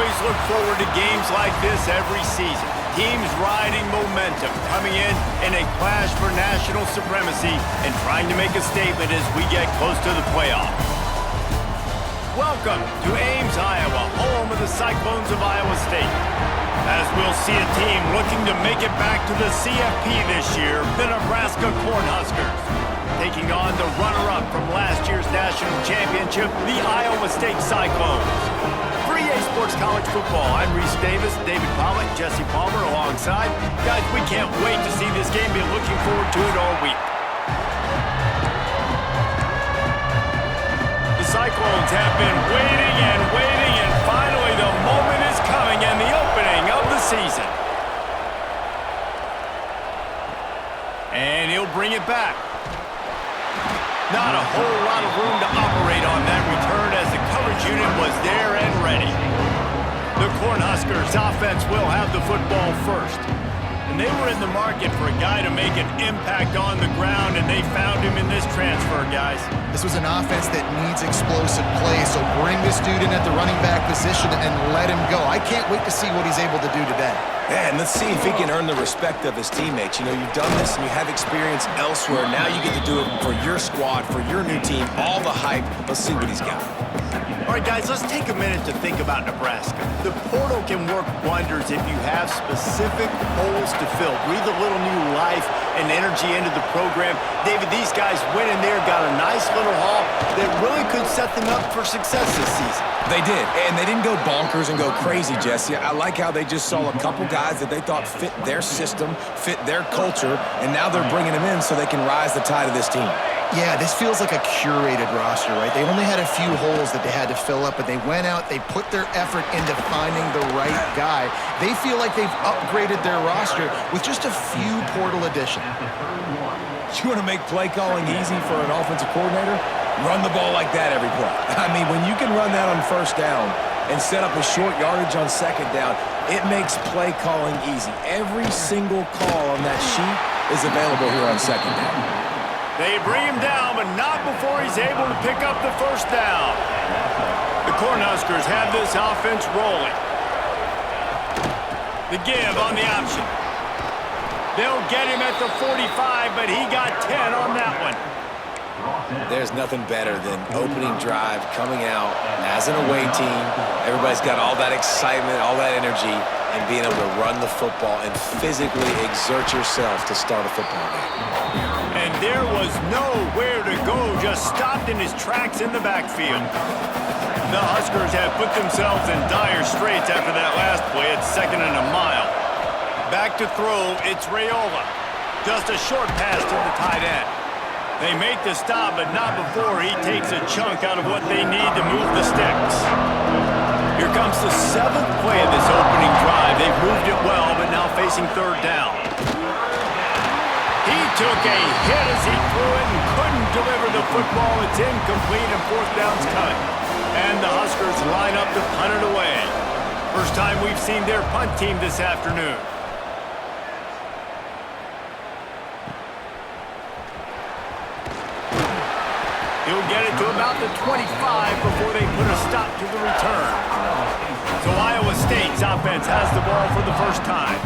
always look forward to games like this every season. Teams riding momentum, coming in a clash for national supremacy and trying to make a statement as we get close to the playoffs. Welcome to Ames, Iowa, home of the Cyclones of Iowa State. As we'll see a team looking to make it back to the CFP this year, the Nebraska Cornhuskers, taking on the runner-up from last year's national championship, the Iowa State Cyclones. For EA Sports College Football, I'm Reese Davis, David Pollock, Jesse Palmer alongside. Guys, we can't wait to see this game. Been looking forward to it all week. The Cyclones have been waiting, and finally the moment is coming and the opening of the season. And he'll bring it back. Not a whole lot of room to operate on that return as the coverage unit was there and ready. The Cornhuskers offense will have the football first. And they were in the market for a guy to make an impact on the ground, and they found him in this transfer, guys. This was an offense that needs explosive play, so bring this dude in at the running back position and let him go. I can't wait to see what he's able to do today. Yeah, and let's see if he can earn the respect of his teammates. You know, you've done this and you have experience elsewhere. Now you get to do it for your squad, for your new team, all the hype. Let's see what he's got. All right, guys, let's take a minute to think about Nebraska. The portal can work wonders if you have specific holes to fill. Breathe a little new life and energy into the program. David, these guys went in there, got a nice little haul that really could set them up for success this season. They did, and they didn't go bonkers and go crazy, Jesse. I like how they just saw a couple guys that they thought fit their system, fit their culture, and now they're bringing them in so they can rise the tide of this team. Yeah, this feels like a curated roster, right? They only had a few holes that they had to fill up, but they went out, they put their effort into finding the right guy. They feel like they've upgraded their roster with just a few portal additions. You want to make play calling easy for an offensive coordinator? Run the ball like that every play. I mean, when you can run that on first down and set up a short yardage on second down, it makes play calling easy. Every single call on that sheet is available here on second down. They bring him down, but not before he's able to pick up the first down. The Cornhuskers have this offense rolling. The give on the option. They'll get him at the 45, but he got 10 on that one. There's nothing better than opening drive, coming out as an away team. Everybody's got all that excitement, all that energy, and being able to run the football and physically exert yourself to start a football game. And there was nowhere to go, just stopped in his tracks in the backfield. The Huskers have put themselves in dire straits after that last play at 2nd and a mile. Back to throw, it's Raiola. Just a short pass to the tight end. They make the stop, but not before he takes a chunk out of what they need to move the sticks. Here comes the 7th play of this opening drive. They've moved it well, but now facing 3rd down. He took a hit as he threw it and couldn't deliver the football. It's incomplete and 4th down's coming. And the Huskers line up to punt it away. First time we've seen their punt team this afternoon. He'll get it to about the 25 before they put a stop to the return. So Iowa State's offense has the ball for the first time.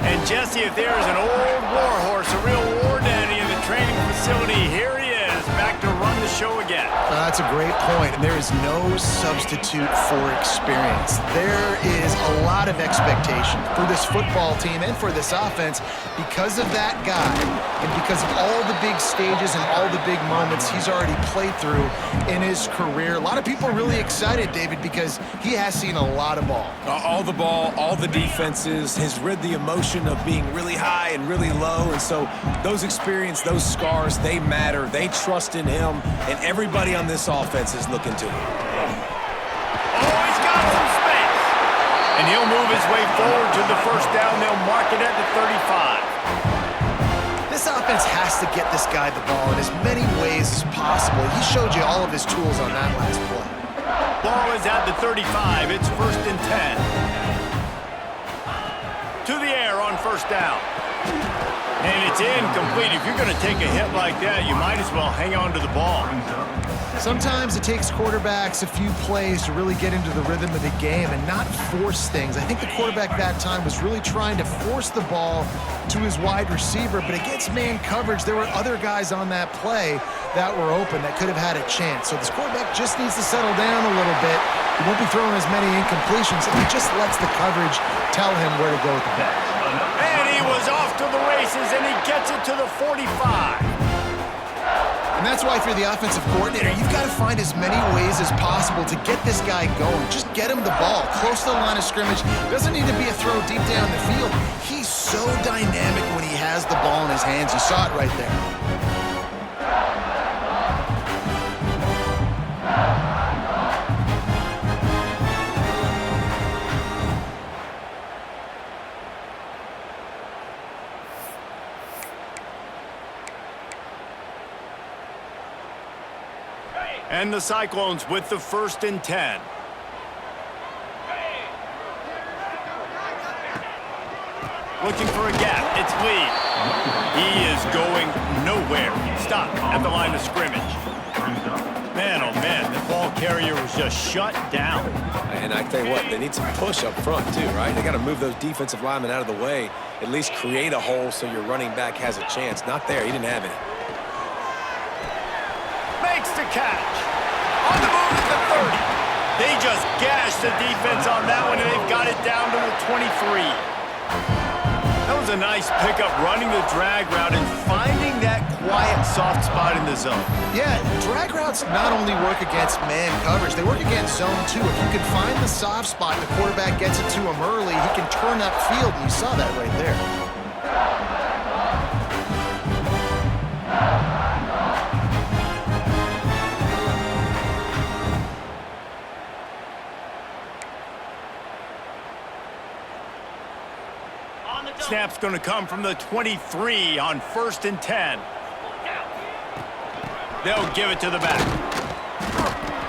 And Jesse, if there's an old war horse, a real war daddy in the training facility, here he is, back to run the show again. That's a great point, and there is no substitute for experience. There is a lot of expectation for this football team and for this offense because of that guy and because of all the big stages and all the big moments he's already played through in his career. A lot of people are really excited, David, because he has seen a lot of ball. All the ball, all the defenses, has rid the emotion of being really high and really low, and so those experience, those scars, they matter. They trust in him, and everybody on this offense is looking to him. Oh, he's got some space. And he'll move his way forward to the first down. They'll mark it at the 35. This offense has to get this guy the ball in as many ways as possible. He showed you all of his tools on that last play. Ball is at the 35. It's 1st and 10. To the air on first down. And it's incomplete. If you're going to take a hit like that, you might as well hang on to the ball. Sometimes it takes quarterbacks a few plays to really get into the rhythm of the game and not force things. I think the quarterback that time was really trying to force the ball to his wide receiver, but against man coverage, there were other guys on that play that were open that could have had a chance. So this quarterback just needs to settle down a little bit. He won't be throwing as many incompletions if he just lets the coverage tell him where to go with the ball. And he was off to the races, and he gets it to the 45. And that's why, if you're the offensive coordinator, you've got to find as many ways as possible to get this guy going. Just get him the ball close to the line of scrimmage. Doesn't need to be a throw deep down the field. He's so dynamic when he has the ball in his hands. You saw it right there. And the Cyclones with the 1st and 10. Looking for a gap. It's Lee. He is going nowhere. Stop at the line of scrimmage. Man, oh man, the ball carrier was just shut down. And I tell you what, they need some push up front too, right? They got to move those defensive linemen out of the way, at least create a hole so your running back has a chance. Not there. He didn't have any. Makes the catch. On the move at the 30. They just gashed the defense on that one, and they've got it down to the 23. That was a nice pickup, running the drag route and finding that quiet, soft spot in the zone. Yeah, drag routes not only work against man coverage, they work against zone too. If you can find the soft spot and the quarterback gets it to him early, he can turn upfield, and you saw that right there. Snap's going to come from the 23 on 1st and 10. They'll give it to the back.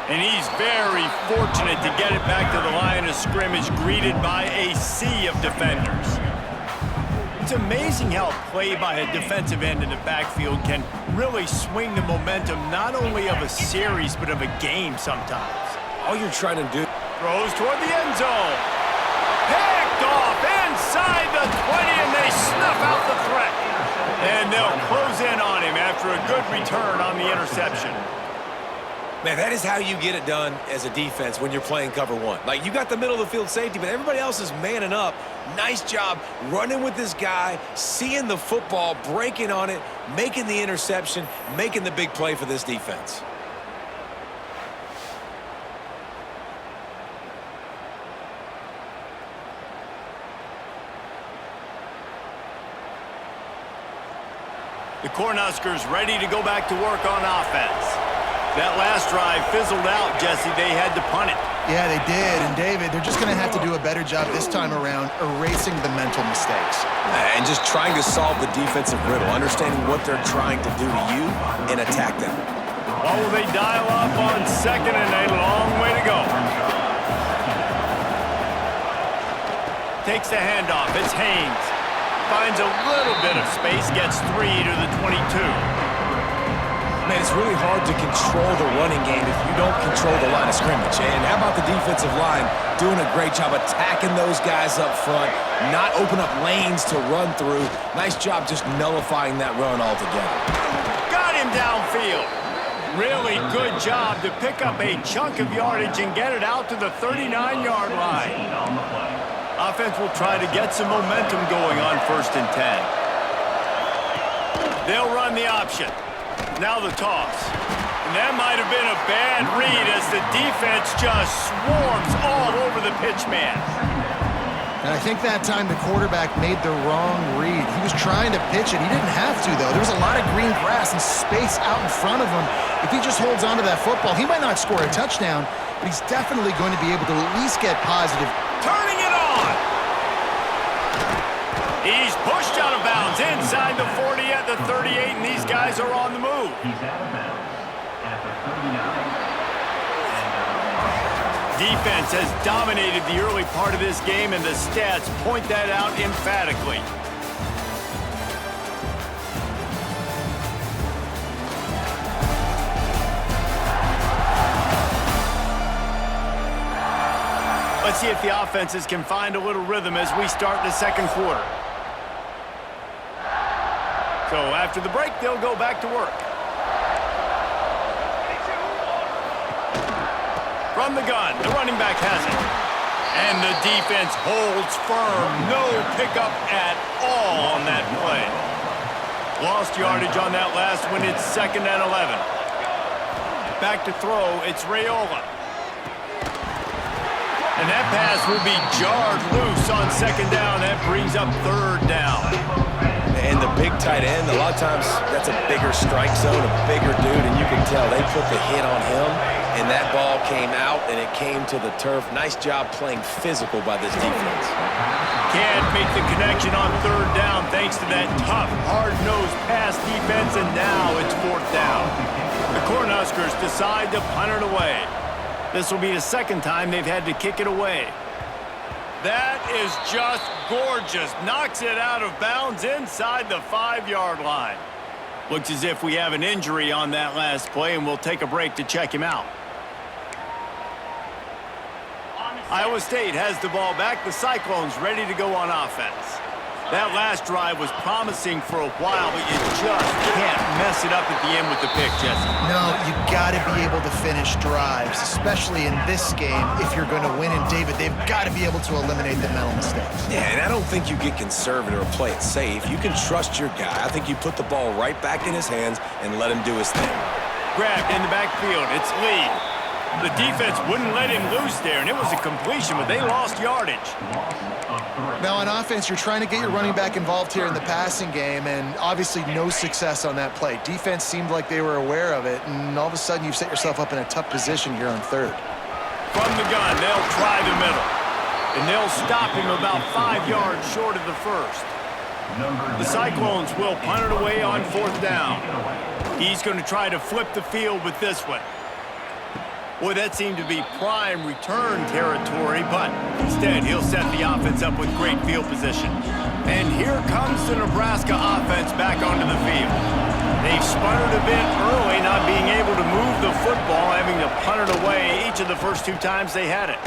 And he's very fortunate to get it back to the line of scrimmage, greeted by a sea of defenders. It's amazing how a play by a defensive end in the backfield can really swing the momentum not only of a series, but of a game sometimes. All you're trying to do... Throws toward the end zone. Picked off inside the 20, and they snuff out the threat. And they'll close in on him after a good return on the interception. Man, that is how you get it done as a defense when you're playing cover one. Like, you got the middle of the field safety, but everybody else is manning up. Nice job running with this guy, seeing the football, breaking on it, making the interception, making the big play for this defense. The Cornhuskers ready to go back to work on offense. That last drive fizzled out, Jesse. They had to punt it. Yeah, they did. And, David, they're just going to have to do a better job this time around erasing the mental mistakes. And just trying to solve the defensive riddle, understanding what they're trying to do to you and attack them. Oh, they dial up on 2nd and a long way to go. Takes the handoff. It's Haynes. Finds a little bit of space, gets 3 to the 22. Man, it's really hard to control the running game if you don't control the line of scrimmage. And how about the defensive line doing a great job attacking those guys up front, not open up lanes to run through. Nice job just nullifying that run altogether. Got him downfield. Really good job to pick up a chunk of yardage and get it out to the 39-yard line. Offense will try to get some momentum going on 1st and 10. They'll run the option. Now the toss. And that might have been a bad read as the defense just swarms all over the pitch man. And I think that time the quarterback made the wrong read. He was trying to pitch it. He didn't have to, though. There was a lot of green grass and space out in front of him. If he just holds on to that football, he might not score a touchdown, but he's definitely going to be able to at least get positive. Turning it on. He's pushed out of bounds inside the 40 at the 38, and these guys are on the move. Defense has dominated the early part of this game, and the stats point that out emphatically. see if the offenses can find a little rhythm as we start the second quarter. So after the break, they'll go back to work. From the gun, the running back has it. And the defense holds firm. No pickup at all on that play. Lost yardage on that last one. It's 2nd and 11. Back to throw. It's Raiola. And that pass will be jarred loose on 2nd down. That brings up 3rd down. And the big tight end, a lot of times that's a bigger strike zone, a bigger dude, and you can tell they put the hit on him, and that ball came out, and it came to the turf. Nice job playing physical by this defense. Can't make the connection on 3rd down thanks to that tough, hard-nosed pass defense, and now it's 4th down. The Cornhuskers decide to punt it away. This will be the 2nd time they've had to kick it away. That is just gorgeous. Knocks it out of bounds inside the 5-yard line. Looks as if we have an injury on that last play, and we'll take a break to check him out. Iowa State has the ball back. The Cyclones ready to go on offense. That last drive was promising for a while, but you just can't mess it up at the end with the pick, Jesse. No, you got to be able to finish drives, especially in this game. If you're going to win, and David, they've got to be able to eliminate the mental mistakes. Yeah, and I don't think you get conservative or play it safe. You can trust your guy. I think you put the ball right back in his hands and let him do his thing. Grabbed in the backfield. It's Lee. The defense wouldn't let him loose there, and it was a completion, but they lost yardage. Now, on offense, you're trying to get your running back involved here in the passing game, and obviously no success on that play. Defense seemed like they were aware of it, and all of a sudden you've set yourself up in a tough position here on 3rd. From the gun, they'll try the middle, and they'll stop him about 5 yards short of the 1st. The Cyclones will punt it away on 4th down. He's going to try to flip the field with this one. Boy, that seemed to be prime return territory, but instead he'll set the offense up with great field position. And here comes the Nebraska offense back onto the field. They've sputtered a bit early, not being able to move the football, having to punt it away each of the first 2 times they had it.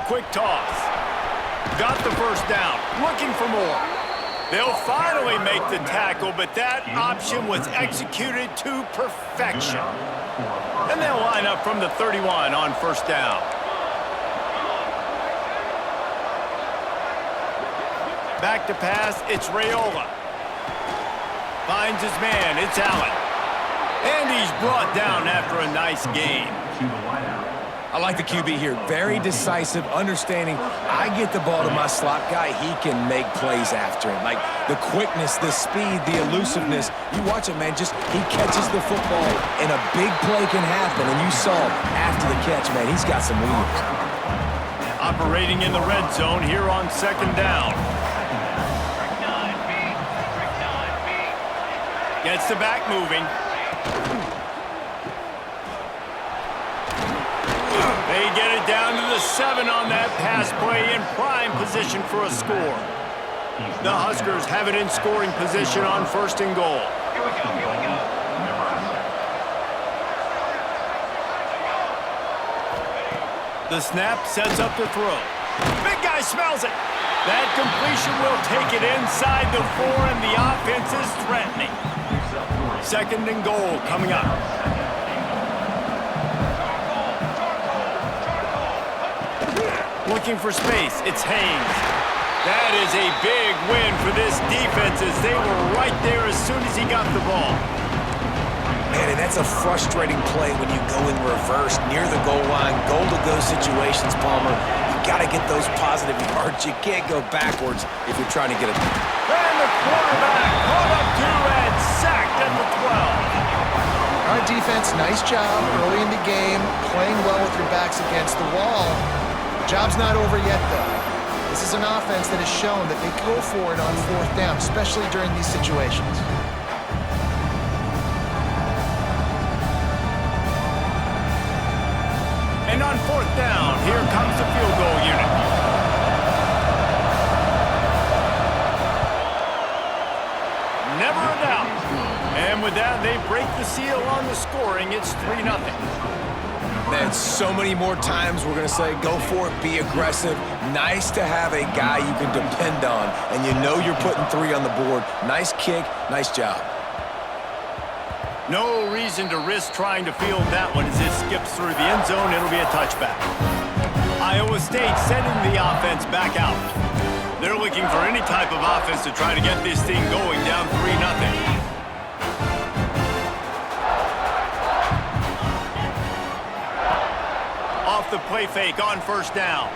Quick toss. Got the 1st down. Looking for more. They'll finally make the tackle, but that option was executed to perfection. And they'll line up from the 31 on 1st down. Back to pass, it's Raiola. Finds his man, it's Allen. And he's brought down after a nice gain. I like the QB here. Very decisive, understanding. I get the ball to my slot guy, he can make plays after him. Like the quickness, the speed, the elusiveness. You watch it, man, just he catches the football and a big play can happen. And you saw after the catch, man, he's got some wheels. Operating in the red zone here on 2nd down. Gets the back moving. They get it down to the 7 on that pass play in prime position for a score. The Huskers have it in scoring position on 1st and goal. The snap sets up the throw. Big guy smells it. That completion will take it inside the 4, and the offense is threatening. 2nd and goal coming up. Looking for space, it's Haynes. That is a big win for this defense as they were right there as soon as he got the ball. Man, and that's a frustrating play when you go in reverse near the goal line, goal-to-go situations, Palmer. You got to get those positive yards. You can't go backwards if you're trying to get it. And the quarterback caught up to and sacked at the 12. All right, defense, nice job early in the game, playing well with your backs against the wall. Job's not over yet, though. This is an offense that has shown that they can go for it on 4th down, especially during these situations. And on 4th down, here comes the field goal unit. Never a doubt. And with that, they break the seal on the scoring. It's 3-0. Man, so many more times we're going to say, go for it, be aggressive. Nice to have a guy you can depend on, and you know you're putting 3 on the board. Nice kick, nice job. No reason to risk trying to field that one as it skips through the end zone. It'll be a touchback. Iowa State sending the offense back out. They're looking for any type of offense to try to get this thing going down 3-0. Off the play fake on first down.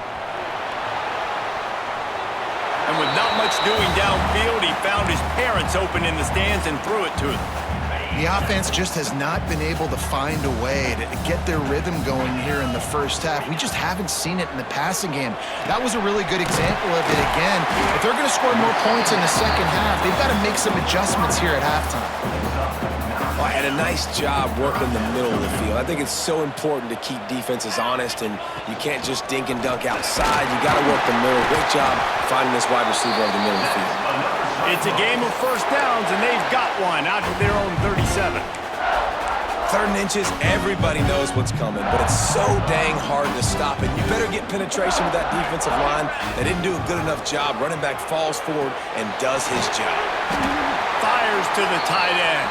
And with not much doing downfield, he found his parents open in the stands and threw it to them. The offense just has not been able to find a way to get their rhythm going here in the first half. We just haven't seen it in the passing game. That was a really good example of it again. If they're going to score more points in the second half, they've got to make some adjustments here at halftime. Well, and a nice job working the middle of the field. I think it's so important to keep defenses honest, and you can't just dink and dunk outside. You got to work the middle. Great job finding this wide receiver over the middle of the field. It's a game of first downs, and they've got one out to their own 37. 3rd and inches, everybody knows what's coming, but it's so dang hard to stop it. You better get penetration with that defensive line. They didn't do a good enough job. Running back falls forward and does his job. Fires to the tight end.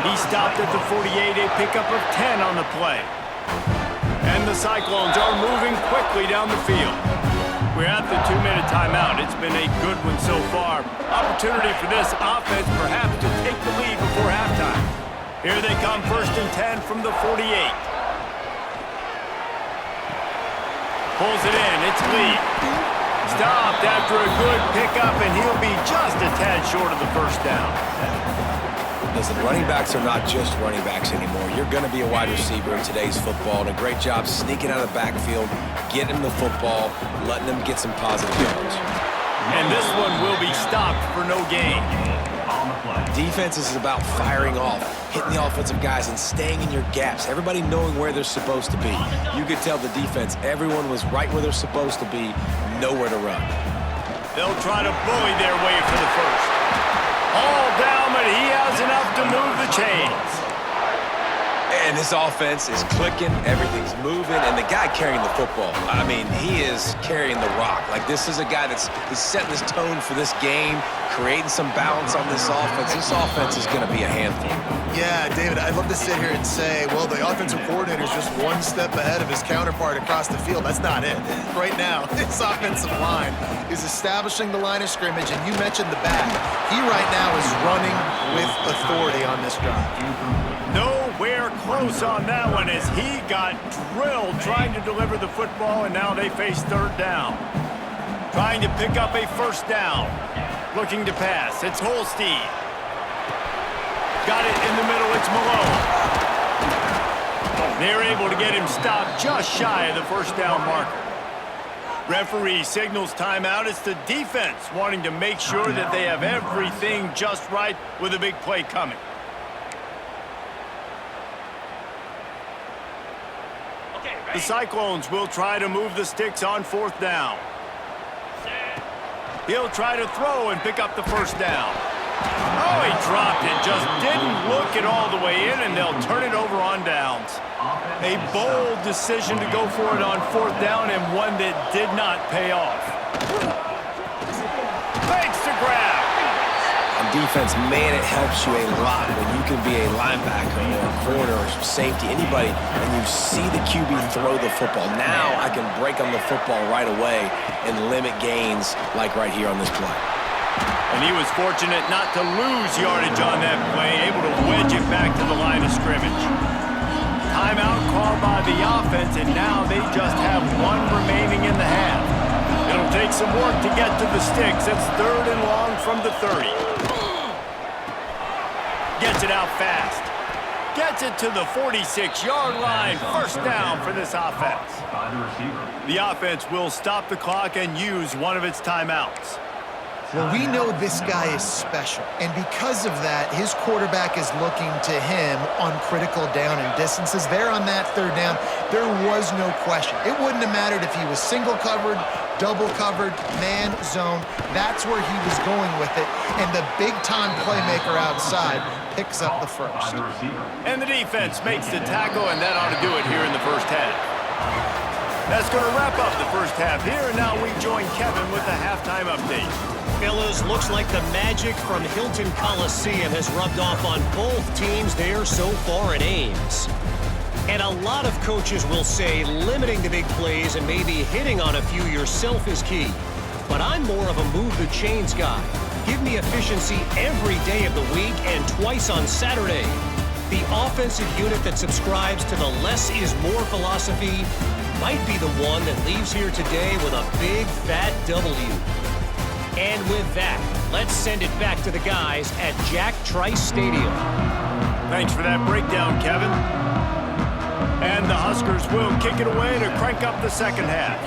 He stopped at the 48, a pickup of 10 on the play. And the Cyclones are moving quickly down the field. We're at the 2-minute timeout. It's been a good one so far. Opportunity for this offense perhaps to take the lead before halftime. Here they come, 1st and 10 from the 48. Pulls it in, it's Lee. Stopped after a good pickup, and he'll be just a tad short of the first down. Listen, running backs are not just running backs anymore. You're going to be a wide receiver in today's football, and a great job sneaking out of the backfield, getting them the football, letting them get some positive yards. And this one will be stopped for no gain. Defense is about firing off, hitting the offensive guys, and staying in your gaps. Everybody knowing where they're supposed to be. You could tell the defense, everyone was right where they're supposed to be, nowhere to run. They'll try to bully their way for the first. All down, but he has enough to move the chains. And this offense is clicking, everything's moving, and the guy carrying the football, I mean, he is carrying the rock. Like, this is a guy he's setting this tone for this game, creating some balance on this offense. This offense is going to be a handful. Yeah, David, I'd love to sit here and say, well, the offensive coordinator is just one step ahead of his counterpart across the field. That's not it. Right now, this offensive line is establishing the line of scrimmage, and you mentioned the back. He right now is running with authority on this drive. Nowhere close on that one as he got drilled trying to deliver the football, and now they face 3rd down. Trying to pick up a first down. Looking to pass. It's Holstein. Got it in the middle. It's Malone. They're able to get him stopped just shy of the first down marker. Referee signals timeout. It's the defense wanting to make sure that they have everything just right with a big play coming. The Cyclones will try to move the sticks on 4th down. He'll try to throw and pick up the first down. Oh, he dropped it. Just didn't look it all the way in, and they'll turn it over on downs. A bold decision to go for it on 4th down, and one that did not pay off. Fakes to grab. On defense, man, it helps you a lot when you can be a linebacker or a corner or safety, anybody, and you see the QB throw the football. Now I can break on the football right away and limit gains like right here on this play. And he was fortunate not to lose yardage on that play, able to wedge it back to the line of scrimmage. Timeout called by the offense, and now they just have one remaining in the half. It'll take some work to get to the sticks. It's 3rd and long from the 30. Gets it out fast. Gets it to the 46-yard line. First down for this offense. The offense will stop the clock and use one of its timeouts. Well, we know this guy is special, and because of that, his quarterback is looking to him on critical down and distances. There on that 3rd down, there was no question. It wouldn't have mattered if he was single covered, double covered, man zone. That's where he was going with it. And the big-time playmaker outside picks up the first. And the defense makes the tackle, and that ought to do it here in the first half. That's going to wrap up the first half here, and now we join Kevin with the halftime update. Fellas, looks like the magic from Hilton Coliseum has rubbed off on both teams there so far at Ames. And a lot of coaches will say limiting the big plays and maybe hitting on a few yourself is key. But I'm more of a move the chains guy. Give me efficiency every day of the week and twice on Saturday. The offensive unit that subscribes to the less is more philosophy might be the one that leaves here today with a big fat W. And with that, let's send it back to the guys at Jack Trice Stadium. Thanks for that breakdown, Kevin. And the Huskers will kick it away to crank up the second half.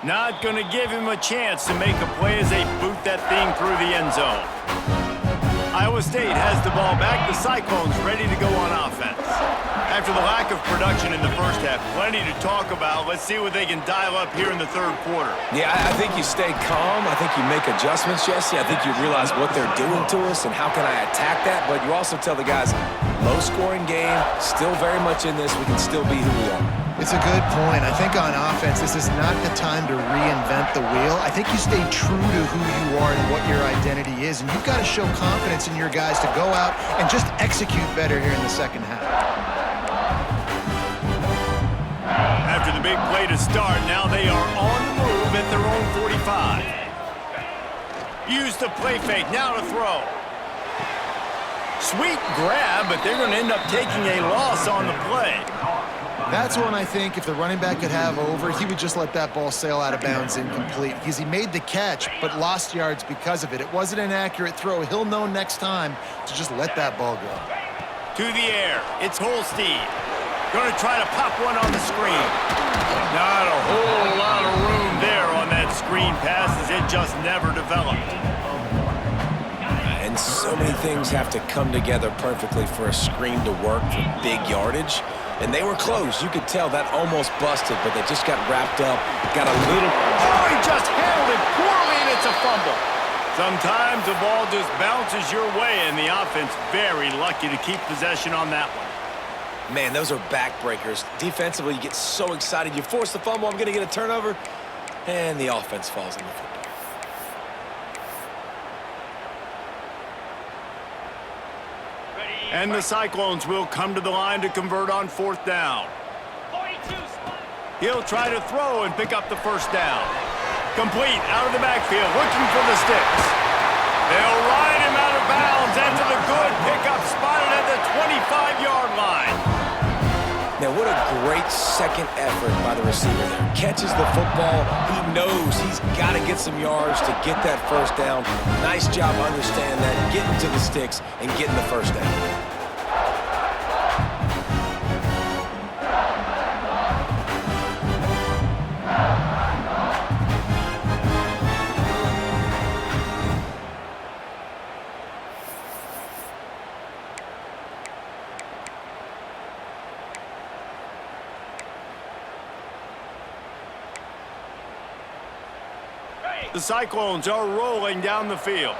Not going to give him a chance to make a play as they boot that thing through the end zone. Iowa State has the ball back. The Cyclones ready to go on offense. After the lack of production in the first half, plenty to talk about. Let's see what they can dial up here in the third quarter. Yeah, I think you stay calm. I think you make adjustments, Jesse. I think you realize what they're doing to us and how can I attack that. But you also tell the guys, low-scoring game, still very much in this. We can still be who we are. It's a good point. I think on offense, this is not the time to reinvent the wheel. I think you stay true to who you are and what your identity is, and you've got to show confidence in your guys to go out and just execute better here in the second half. After the big play to start, now they are on the move at their own 45. Use the play fake, now to throw. Sweet grab, but they're going to end up taking a loss on the play. That's one I think if the running back could have over, he would just let that ball sail out of bounds incomplete because he made the catch but lost yards because of it. It wasn't an accurate throw. He'll know next time to just let that ball go. To the air, it's Holstein. Going to try to pop one on the screen. Not a whole lot of room there on that screen pass as it just never developed. And so many things have to come together perfectly for a screen to work for big yardage. And they were close. You could tell that almost busted, but they just got wrapped up, got a little... Oh, he just handled it poorly, and it's a fumble. Sometimes the ball just bounces your way, and the offense very lucky to keep possession on that one. Man, those are backbreakers. Defensively, you get so excited. You force the fumble, I'm going to get a turnover, and the offense falls in the football. And the Cyclones will come to the line to convert on fourth down. He'll try to throw and pick up the first down. Complete out of the backfield, looking for the sticks. They'll ride him out of bounds after the good pickup spotted at the 25-yard line. Now, what a great second effort by the receiver there. Catches the football. He knows he's got to get some yards to get that first down. Nice job understanding that, getting to the sticks and getting the first down. The Cyclones are rolling down the field.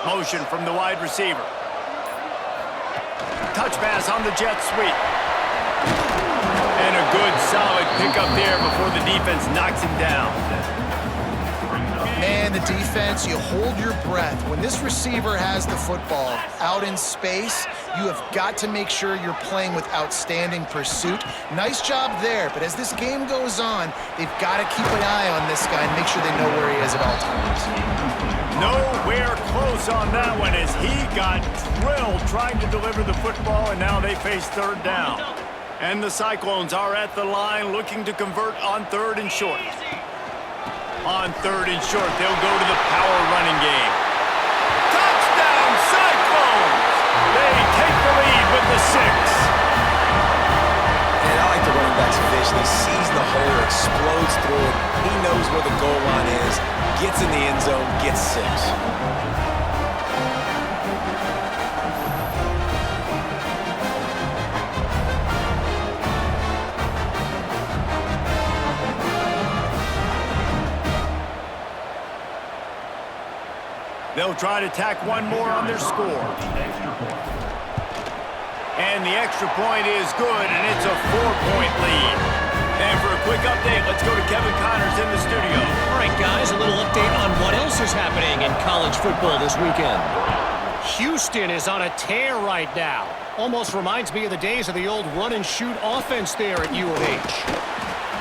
Motion from the wide receiver. Touch pass on the jet sweep. And a good solid pickup there before the defense knocks him down. Man, the defense, you hold your breath. When this receiver has the football out in space, you have got to make sure you're playing with outstanding pursuit. Nice job there, but as this game goes on, they've got to keep an eye on this guy and make sure they know where he is at all times. Nowhere close on that one as he got drilled trying to deliver the football, and now they face third down. And the Cyclones are at the line looking to convert on third and short. On third and short, they'll go to the power running game. Touchdown, Cyclones! They take the lead with the 6. And I like the running back's vision. He sees the hole, explodes through it. He knows where the goal line is, gets in the end zone, gets 6. They'll try to tack one more on their score. And the extra point is good, and it's a 4-point lead. And for a quick update, let's go to Kevin Connors in the studio. All right, guys, a little update on what else is happening in college football this weekend. Houston is on a tear right now. Almost reminds me of the days of the old run-and-shoot offense there at U of H.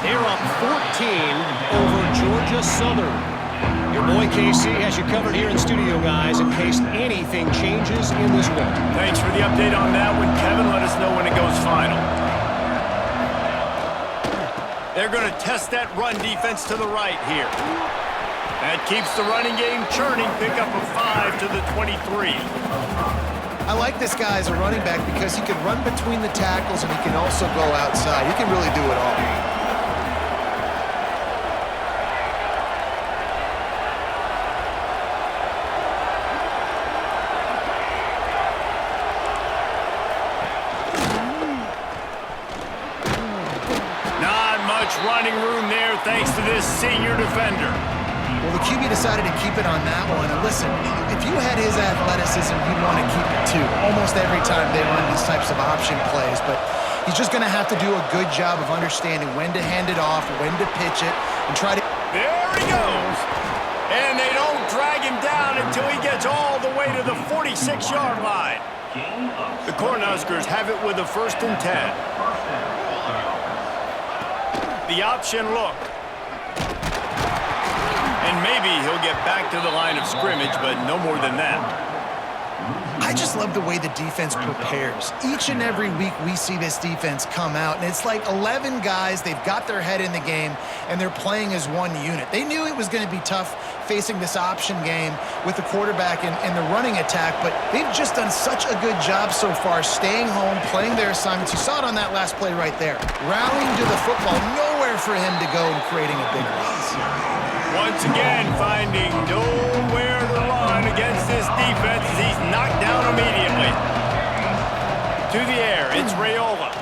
They're up 14 over Georgia Southern. Your boy KC has you covered here in studio, guys, in case anything changes in this one. Thanks for the update on that one, Kevin. Let us know when it goes final. They're going to test that run defense to the right here. That keeps the running game churning. Pick up a 5 to the 23. I like this guy as a running back because he can run between the tackles and he can also go outside. He can really do it all. Running room there thanks to this senior defender. Well, the QB decided to keep it on that one. And listen, if you had his athleticism, you'd want to keep it too. Almost every time they run these types of option plays. But he's just going to have to do a good job of understanding when to hand it off, when to pitch it, and try to... There he goes. And they don't drag him down until he gets all the way to the 46-yard line. The Cornhuskers have it with a 1st and 10. The option look. And maybe he'll get back to the line of scrimmage, but no more than that. I just love the way the defense prepares. Each and every week we see this defense come out, and it's like 11 guys, they've got their head in the game, and they're playing as one unit. They knew it was going to be tough facing this option game with the quarterback and the running attack, but they've just done such a good job so far staying home, playing their assignments. You saw it on that last play right there. Rallying to the football, nowhere for him to go and creating a big loss. Once again, finding nowhere to run against this defense as he's knocked down immediately. To the air, it's Raiola.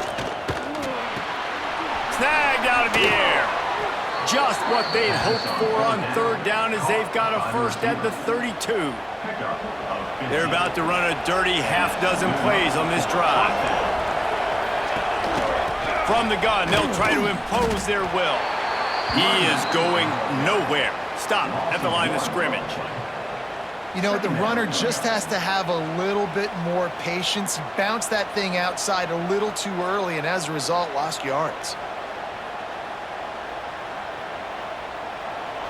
Snagged out of the air. Just what they'd hoped for on 3rd down as they've got a 1st at the 32. They're about to run a dirty half-dozen plays on this drive. From the gun, they'll try to impose their will. He is going nowhere. Stop at the line of scrimmage. You know, the runner just has to have a little bit more patience. He bounced that thing outside a little too early, and as a result, lost yards.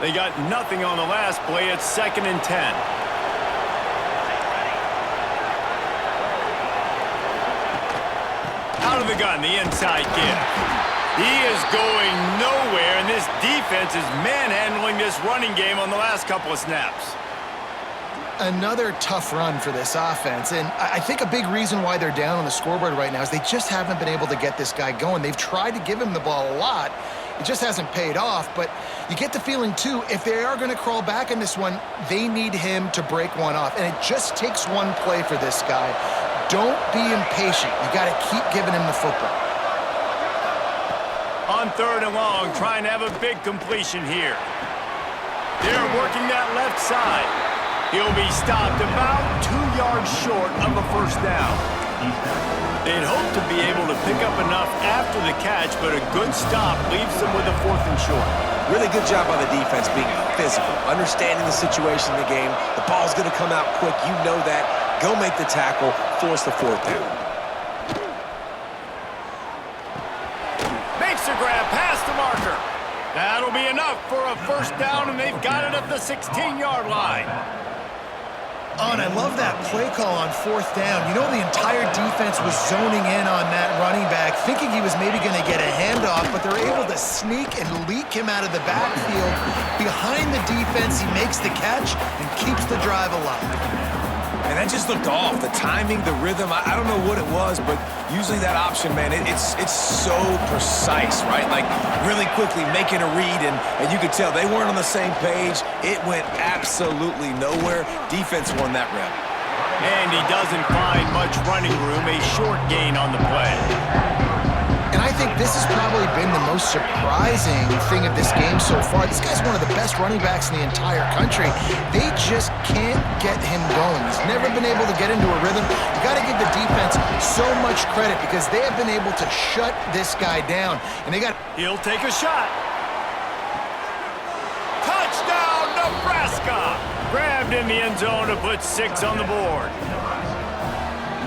They got nothing on the last play. It's 2nd and 10. Out of the gun, the inside give. He is going nowhere, and this defense is manhandling this running game on the last couple of snaps. Another tough run for this offense, and I think a big reason why they're down on the scoreboard right now is they just haven't been able to get this guy going. They've tried to give him the ball a lot. It just hasn't paid off, but you get the feeling, too, if they are going to crawl back in this one, they need him to break one off, and it just takes one play for this guy. Don't be impatient. You got to keep giving him the football. On 3rd and long, trying to have a big completion here. They're working that left side. He'll be stopped about 2 yards short of a 1st down. They'd hope to be able to pick up enough after the catch, but a good stop leaves them with a 4th and short. Really good job by the defense being physical, understanding the situation in the game. The ball's going to come out quick. You know that. Go make the tackle, force the 4th down. Makes the grab past the marker. That'll be enough for a 1st down, and they've got it at the 16-yard line. Oh, and I love that play call on 4th down. You know, the entire defense was zoning in on that running back, thinking he was maybe going to get a handoff, but they're able to sneak and leak him out of the backfield. Behind the defense, he makes the catch and keeps the drive alive. And that just looked off. The timing, the rhythm, I don't know what it was, but usually that option, man, it's so precise, right? Like, really quickly making a read, and you could tell they weren't on the same page. It went absolutely nowhere. Defense won that rep. And he doesn't find much running room, a short gain on the play. And I think this has probably been the most surprising thing of this game so far. This guy's one of the best running backs in the entire country. They just can't get him going. He's never been able to get into a rhythm. You got to give the defense so much credit because they have been able to shut this guy down. And they got... He'll take a shot. Touchdown, Nebraska! Grabbed in the end zone to put 6 on the board.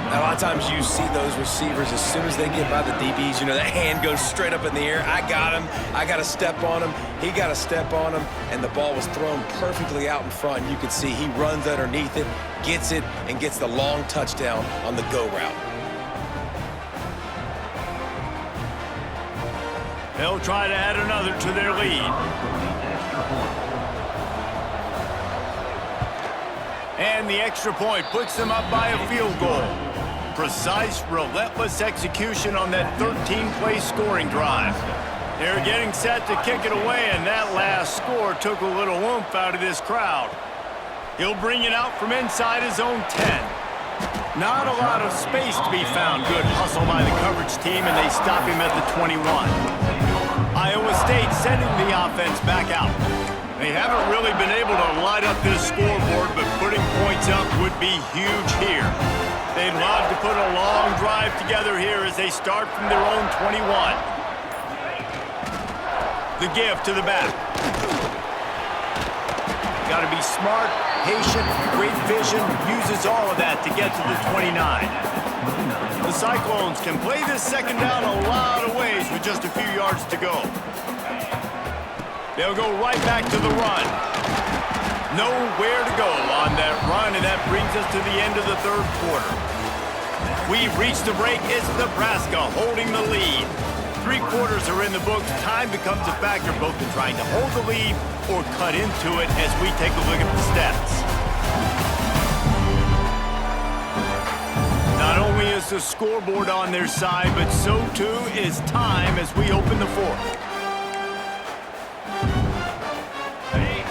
Now, a lot of times you see those receivers, as soon as they get by the DBs, you know, that hand goes straight up in the air. I got him. I got to step on him. He got to step on him. And the ball was thrown perfectly out in front. You can see he runs underneath it, gets it, and gets the long touchdown on the go route. They'll try to add another to their lead. And the extra point puts them up by a field goal. Precise, relentless execution on that 13-play scoring drive. They're getting set to kick it away, and that last score took a little oomph out of this crowd. He'll bring it out from inside his own 10. Not a lot of space to be found. Good hustle by the coverage team, and they stop him at the 21. Iowa State sending the offense back out. They haven't really been able to light up this scoreboard, but putting points up would be huge here. They'd love to put a long drive together here as they start from their own 21. The give to the back. Got to be smart, patient, great vision, uses all of that to get to the 29. The Cyclones can play this second down a lot of ways with just a few yards to go. They'll go right back to the run. Nowhere to go on that run, and that brings us to the end of the third quarter. We've reached the break. It's Nebraska holding the lead. 3 quarters are in the books. Time becomes a factor both in trying to hold the lead or cut into it as we take a look at the stats. Not only is the scoreboard on their side, but so too is time as we open the fourth.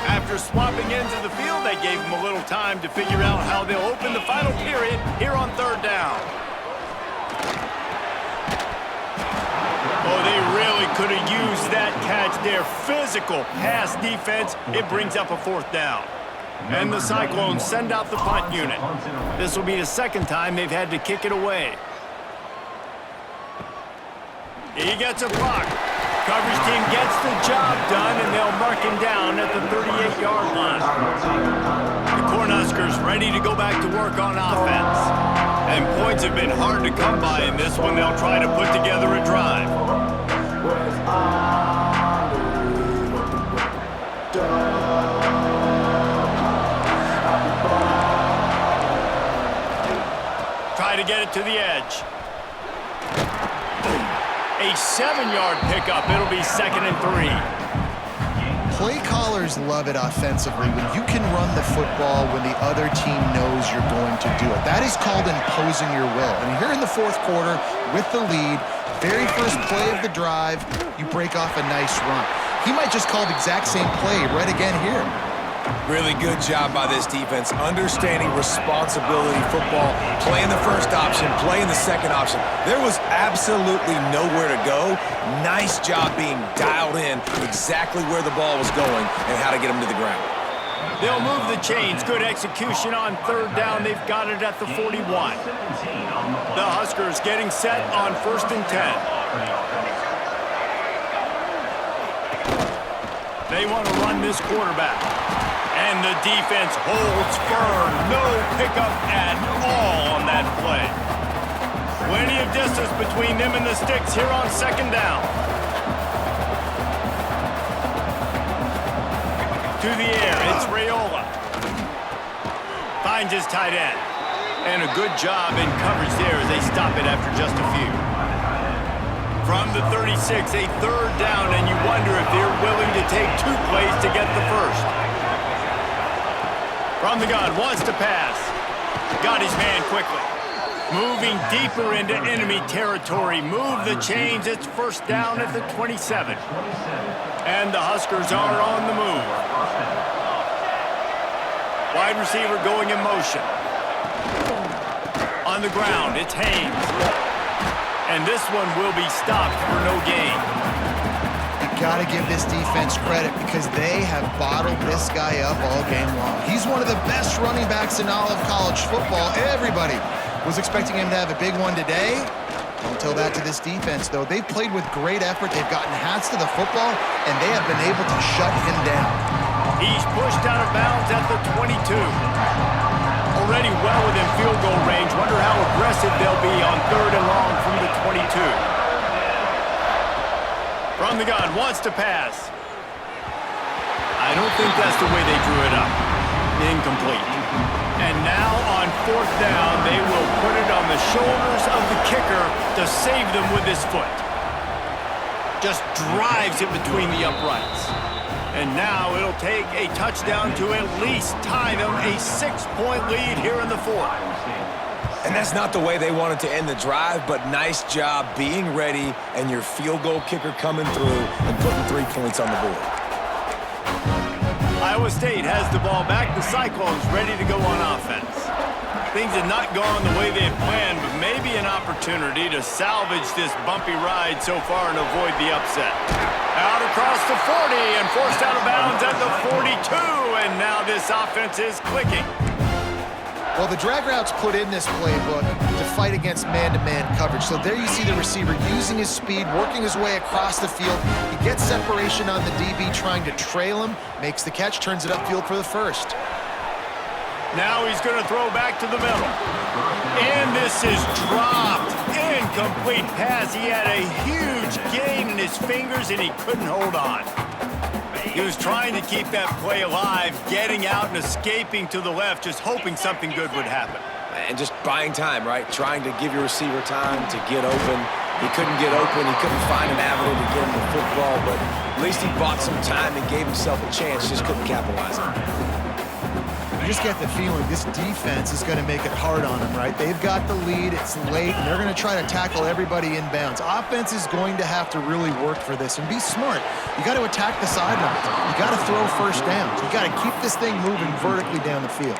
After swapping ends of the field, they gave them a little time to figure out how they'll open the final period here on third down. Oh, they really could have used that catch there. Physical pass defense. It brings up a fourth down. And the Cyclones send out the punt unit. This will be the second time they've had to kick it away. He gets a block. Coverage team gets the job done, and they'll mark him down at the 38-yard line. The Cornhuskers ready to go back to work on offense. And points have been hard to come by in this one. They'll try to put together a drive. Try to get it to the edge. A 7-yard pickup. It'll be 2nd and 3. Play callers love it offensively when you can run the football when the other team knows you're going to do it. That is called imposing your will. And here in the fourth quarter with the lead, very first play of the drive, you break off a nice run. He might just call the exact same play right again here. Really good job by this defense, understanding responsibility football, playing the first option, playing the second option. There was absolutely nowhere to go. Nice job being dialed in exactly where the ball was going and how to get him to the ground. They'll move the chains. Good execution on third down. They've got it at the 41. The Huskers getting set on 1st and 10. They want to run this quarterback. And the defense holds firm. No pickup at all on that play. Plenty of distance between them and the sticks here on 2nd down. To the air, it's Raiola. Finds his tight end. And a good job in coverage there as they stop it after just a few. From the 36, a 3rd down, and you wonder if they're willing to take 2 plays to get the first. From the gun, wants to pass. Got his man quickly. Moving deeper into enemy territory. Move the chains. It's 1st down at the 27. And the Huskers are on the move. Wide receiver going in motion. On the ground, it's Haynes. And this one will be stopped for no gain. Got to give this defense credit because they have bottled this guy up all game long. He's one of the best running backs in all of college football. Everybody was expecting him to have a big one today. Don't tell that to this defense, though. They've played with great effort. They've gotten hats to the football, and they have been able to shut him down. He's pushed out of bounds at the 22. Already well within field goal range. Wonder how aggressive they'll be on 3rd and long from the 22. From the gun, wants to pass. I don't think that's the way they drew it up. Incomplete. And now on 4th down, they will put it on the shoulders of the kicker to save them with his foot. Just drives it between the uprights. And now it'll take a touchdown to at least tie them a 6-point lead here in the 4th. And that's not the way they wanted to end the drive, but nice job being ready and your field goal kicker coming through and putting 3 points on the board. Iowa State has the ball back. The Cyclones ready to go on offense. Things had not gone the way they had planned, but maybe an opportunity to salvage this bumpy ride so far and avoid the upset. Out across the 40 and forced out of bounds at the 42, and now this offense is clicking. Well, the drag routes put in this playbook to fight against man-to-man coverage. So there you see the receiver using his speed, working his way across the field. He gets separation on the DB, trying to trail him, makes the catch, turns it upfield for the first. Now he's going to throw back to the middle. And this is dropped. Incomplete pass. He had a huge gain in his fingers, and he couldn't hold on. He was trying to keep that play alive, getting out and escaping to the left, just hoping something good would happen. And just buying time, right? Trying to give your receiver time to get open. He couldn't get open. He couldn't find an avenue to get him the football, but at least he bought some time and gave himself a chance, just couldn't capitalize on it. You just get the feeling this defense is going to make it hard on them, right? They've got the lead, it's late, and they're going to try to tackle everybody inbounds. Offense is going to have to really work for this and be smart. You got to attack the sidelines. You got to throw first downs. You got to keep this thing moving vertically down the field.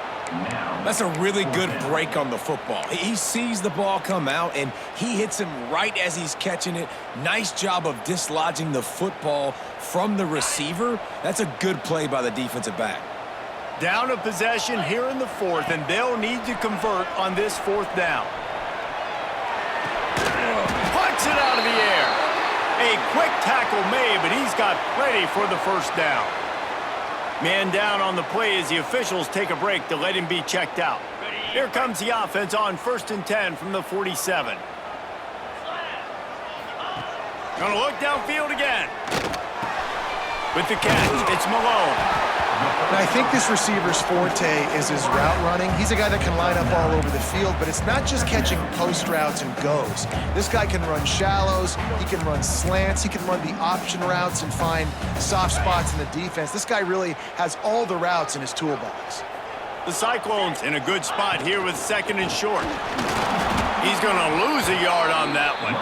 That's a really good break on the football. He sees the ball come out, and he hits him right as he's catching it. Nice job of dislodging the football from the receiver. That's a good play by the defensive back. Down a possession here in the 4th, and they'll need to convert on this 4th down. Puts it out of the air. A quick tackle made, but he's got plenty for the first down. Man down on the play as the officials take a break to let him be checked out. Here comes the offense on 1st and 10 from the 47. Gonna look downfield again. With the catch, it's Malone. Now, I think this receiver's forte is his route running. He's a guy that can line up all over the field, but it's not just catching post routes and goes. This guy can run shallows, he can run slants, he can run the option routes and find soft spots in the defense. This guy really has all the routes in his toolbox. The Cyclones in a good spot here with 2nd and short. He's going to lose a yard on that one.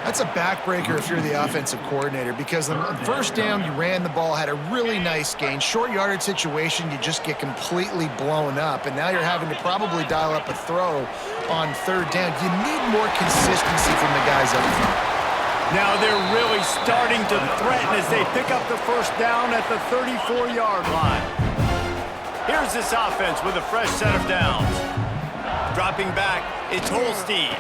That's a backbreaker if you're the offensive coordinator, because on 1st down, you ran the ball, had a really nice gain. Short yardage situation, you just get completely blown up, and now you're having to probably dial up a throw on 3rd down. You need more consistency from the guys up front. Now they're really starting to threaten as they pick up the 1st down at the 34-yard line. Here's this offense with a fresh set of downs. Dropping back, it's Holstein.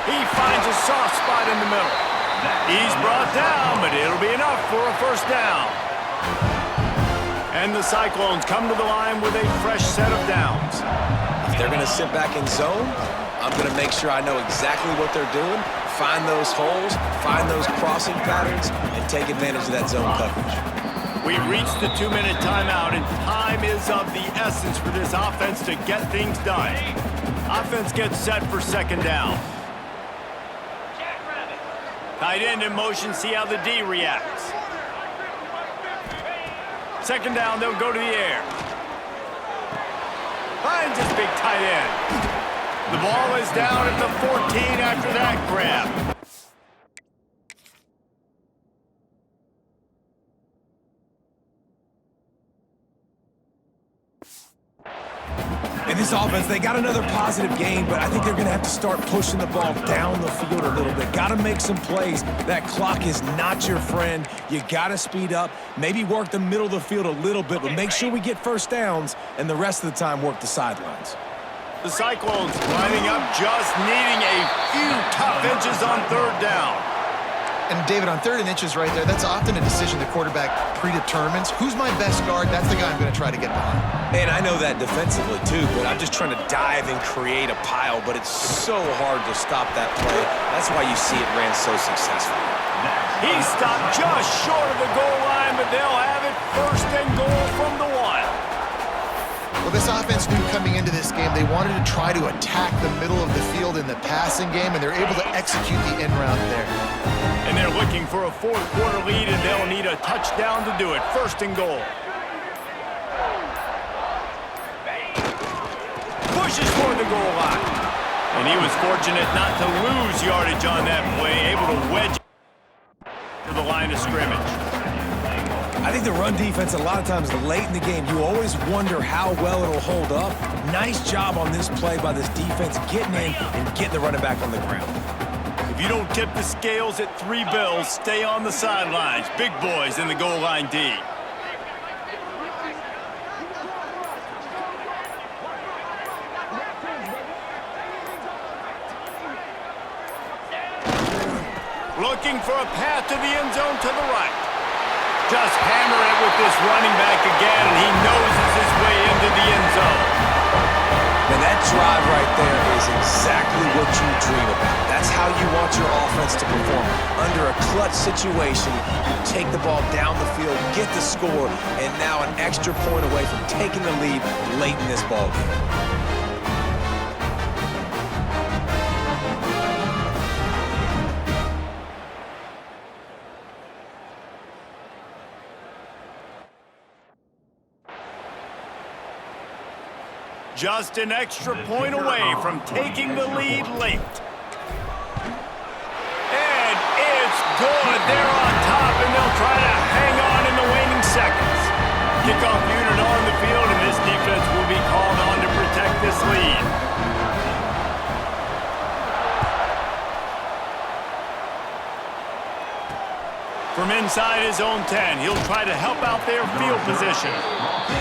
He finds a soft spot in the middle. He's brought down, but it'll be enough for a 1st down. And the Cyclones come to the line with a fresh set of downs. If they're going to sit back in zone, I'm going to make sure I know exactly what they're doing, find those holes, find those crossing patterns, and take advantage of that zone coverage. We've reached the 2-minute timeout, and time is of the essence for this offense to get things done. Offense gets set for 2nd down. Tight end in motion, see how the D reacts. 2nd down, they'll go to the air. Finds his big tight end. The ball is down at the 14 after that grab. And this offense, they got another positive game, but I think they're going to have to start pushing the ball down the field a little bit. Got to make some plays. That clock is not your friend. You got to speed up, maybe work the middle of the field a little bit, but make sure we get first downs, and the rest of the time work the sidelines. The Cyclones lining up, just needing a few tough inches on third down. And, David, on 3rd and inches right there, that's often a decision the quarterback predetermines. Who's my best guard? That's the guy I'm going to try to get behind. And I know that defensively, too, but I'm just trying to dive and create a pile, but it's so hard to stop that play. That's why you see it ran so successfully. He stopped just short of the goal line, but they'll have it 1st and goal from the 1. Well, this offense knew coming into this game they wanted to try to attack the middle of the field in the passing game, and they're able to execute the end route there. And they're looking for a 4th quarter lead, and they'll need a touchdown to do it. 1st and goal. Pushes toward the goal line. And he was fortunate not to lose yardage on that play, able to wedge to the line of scrimmage. I think the run defense, a lot of times late in the game, you always wonder how well it'll hold up. Nice job on this play by this defense, getting in and getting the running back on the ground. If you don't tip the scales at 3 bills, stay on the sidelines. Big boys in the goal line D. Looking for a path to the end zone to the right. Just hammer it with this running back again, and he noses his way into the end zone. And that drive right there is exactly what you dream about. That's how you want your offense to perform. Under a clutch situation, you take the ball down the field, get the score, and now an extra point away from taking the lead late in this ball game. Just an extra point away from taking the lead late. And it's good. They're on top, and they'll try to hang on in the waning seconds. Kickoff unit on the field, and this defense will be called on to protect this lead. From inside his own 10, he'll try to help out their field position.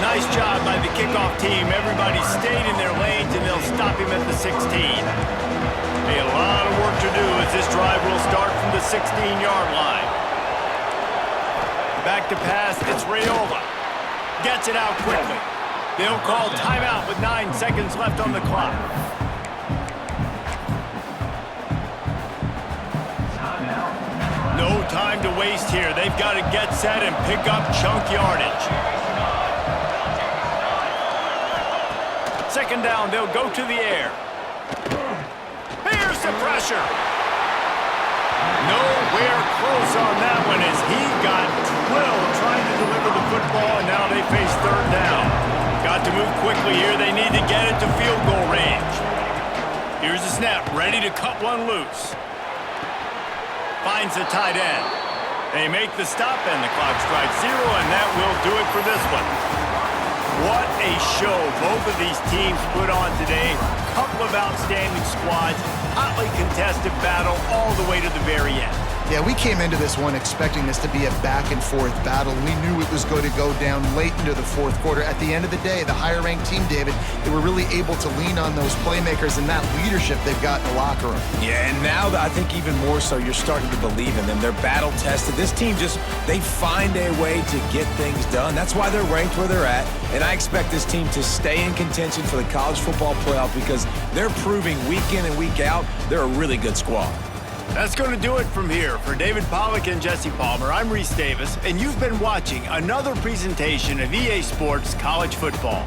Nice job by the kickoff team. Everybody stayed in their lanes, and they'll stop him at the 16. A lot of work to do as this drive will start from the 16-yard line. Back to pass, it's Raiola. Gets it out quickly. They'll call timeout with 9 seconds left on the clock. No time to waste here. They've got to get set and pick up chunk yardage. 2nd down, they'll go to the air. Here's the pressure. Nowhere close on that one as he got drilled trying to deliver the football, and now they face 3rd down. Got to move quickly here. They need to get it to field goal range. Here's the snap, ready to cut one loose. Finds the tight end. They make the stop, and the clock strikes 0, and that will do it for this one. What a show both of these teams put on today. Couple of outstanding squads, hotly contested battle all the way to the very end. Yeah, we came into this one expecting this to be a back-and-forth battle. We knew it was going to go down late into the 4th quarter. At the end of the day, the higher-ranked team, David, they were really able to lean on those playmakers and that leadership they've got in the locker room. Yeah, and now I think even more so, you're starting to believe in them. They're battle-tested. This team they find a way to get things done. That's why they're ranked where they're at. And I expect this team to stay in contention for the college football playoff because they're proving week in and week out they're a really good squad. That's going to do it from here. For David Pollack and Jesse Palmer, I'm Reese Davis, and you've been watching another presentation of EA Sports College Football.